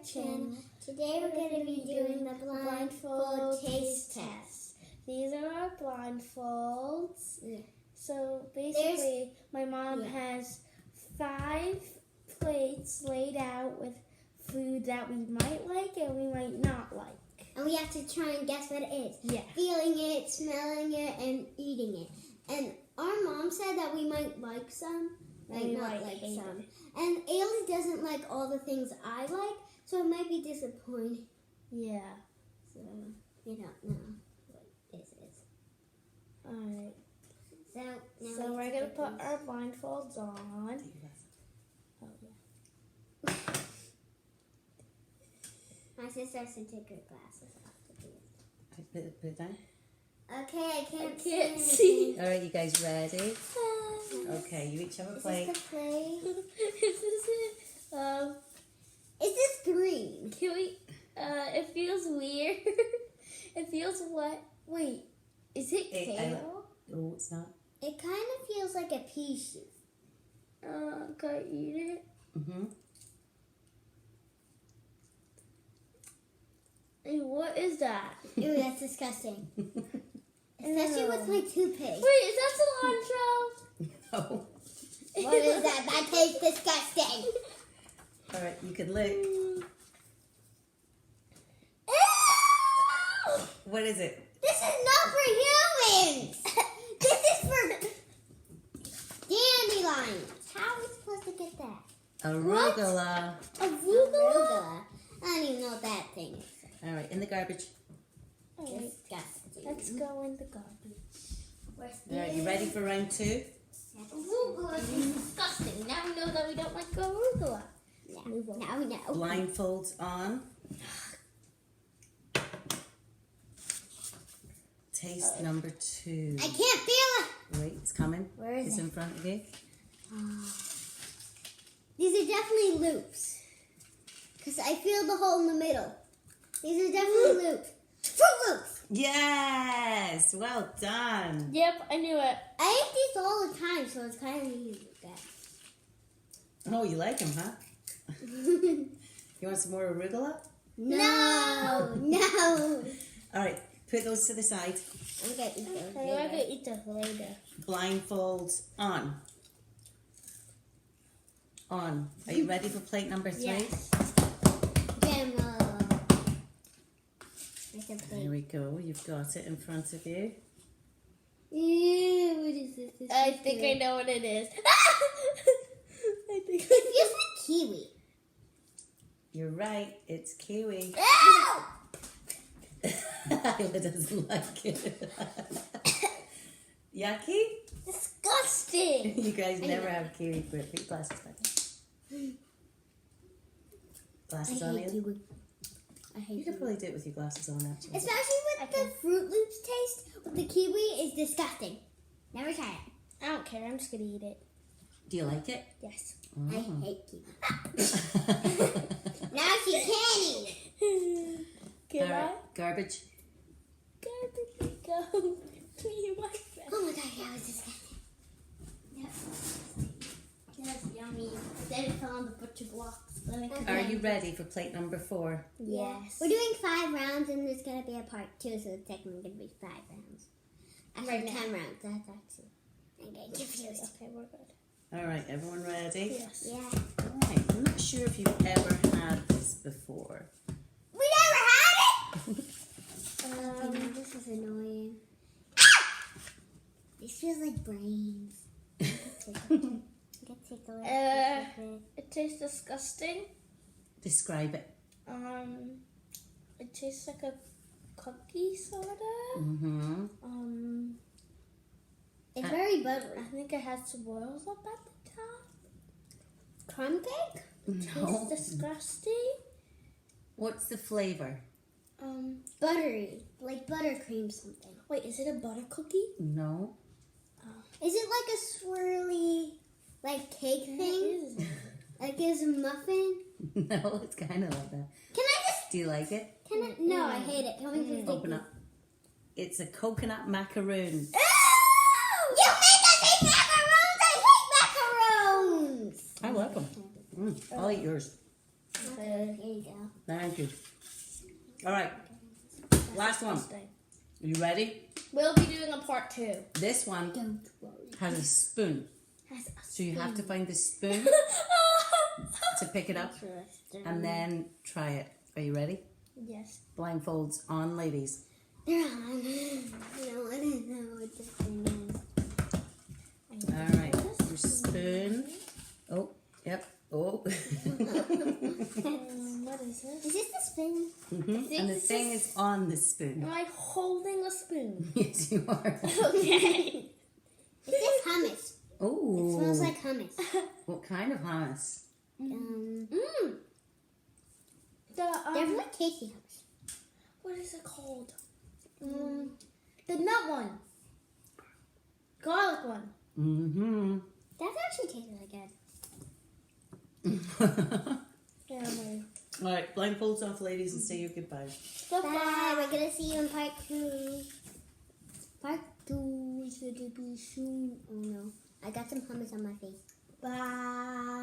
channel. Today we're going to be doing the blindfold taste test. These are our blindfolds. Yeah. So basically, my mom has 5 plates laid out with food that we might like and we might not like. And we have to try and guess what it is. Yeah. Feeling it, smelling it, and eating it. And our mom said that we might like some, might not like some. And Eilidh doesn't like all the things I like, so it might be disappointing. Yeah. So we don't know what this is. Alright. So we're going to put our blindfolds on. Oh, yeah. My sister has to take her glasses off to do it. Put it down. Okay, I can't see. All right, you guys ready? Okay, you each have a plate. Is this the plate? This is it. Is this green? Can we, it feels weird. It feels wet. Wait, is it kale? Oh, it's not. It kind of feels like a pea soup. Can I eat it? Mm-hmm. Hey, what is that? Ew, that's disgusting. Especially with my toothpaste. Wait, is that cilantro? No. What is that? That tastes disgusting. All right, you can lick. Ew! What is it? This is not for humans. This is for dandelions. How are we supposed to get that? Arugula. Arugula? I don't even know what that thing is. All right, in the garbage. Alright, Disgusting. let's go in the garbage. All right, you ready for round 2? Arugula is disgusting. Now we know that we don't like arugula. Now we know. Blindfolds on. Taste number 2. I can't feel it. Wait, it's coming. Where is It's it? in front of you. These are definitely loops. Because I feel the hole in the middle. These are definitely loops. Fruit Loops! Yes, well done. Yep, I knew it. I eat these all the time, so it's kind of easy to get. Oh, you like them, huh? You want some more arugula? No! No! All right, put those to the side. I'm going to eat those I'm later. gonna eat those later. Blindfolds on. On. Are you ready for plate number 3? Yes. Demo. There we go. You've got it in front of you. Ew, what is this? I think I know what it is. I think It feels like kiwi. You're right. It's kiwi. Ew! Isla doesn't like it. Yucky? disgusting. You guys never have kiwi fruit. Put your glasses back on. Glasses on, Isla? kiwi. I hate You could kiwi. probably do it with your glasses on, actually. Especially with the Fruit Loops taste, with the kiwi is disgusting. Never try it. I don't care. I'm just gonna eat it. Do you like it? Yes. I hate kiwi. Now she can eat it. Can All right, garbage. Garbage go. Clean my face. Oh my god, that was disgusting. That's yummy. Then it fell on the butcher blocks. Are you ready for plate number 4? Yes. We're doing 5 rounds and there's going to be a part 2, so it's technically going to be 5 rounds. Actually, Right now. 10 rounds. That's actually. I'm getting confused. Okay, we're good. All right, everyone ready? Yes. Yeah. All right, I'm not sure if you've ever had this before. We never had it! This is annoying. This feels like brains. Take a look. It tastes disgusting. Describe it. It tastes like a cookie sorta. Mm-hmm. It's very I buttery. think it has swirls up at the top. Crumb cake? No. It's disgusting. What's the flavor? Buttery. Like buttercream something. Wait, is it a butter cookie? No. Is it like a swirly, like cake thing? It is. Like it's a muffin? No, it's kind of like that. Can I just? Do you like it? Can I? No, I hate it. Can we please take Open up. It's a coconut macaroon. Ew! You make us eat macaroons! I hate macaroons! I like them. I'll eat yours. Okay. food. There you go. Thank you. All right. Last one. Disgusting. Are you ready? We'll be doing a part 2. This one Don't worry. has a spoon. So you have to find the spoon to pick it up and then try it. Are you ready? Yes. Blindfolds on, ladies. They're on. I don't want to know what the thing is. All right. Your spoon. Oh, yep. Oh. What is this? Is this the spoon? And the thing is on the spoon. Am I holding a spoon? Yes, you are. Okay. Is this hummus? Oh. It smells like hummus. What kind of hummus? They're really tasty hummus. What is it called? The nut one. Garlic one. Mm-hmm. That actually tastes really good. Yeah, wait. All right, blindfolds off, ladies, and say your goodbyes. Bye. We're gonna see you in part 2. Part 2 should be soon. Oh no, I got some hummus on my face. Bye.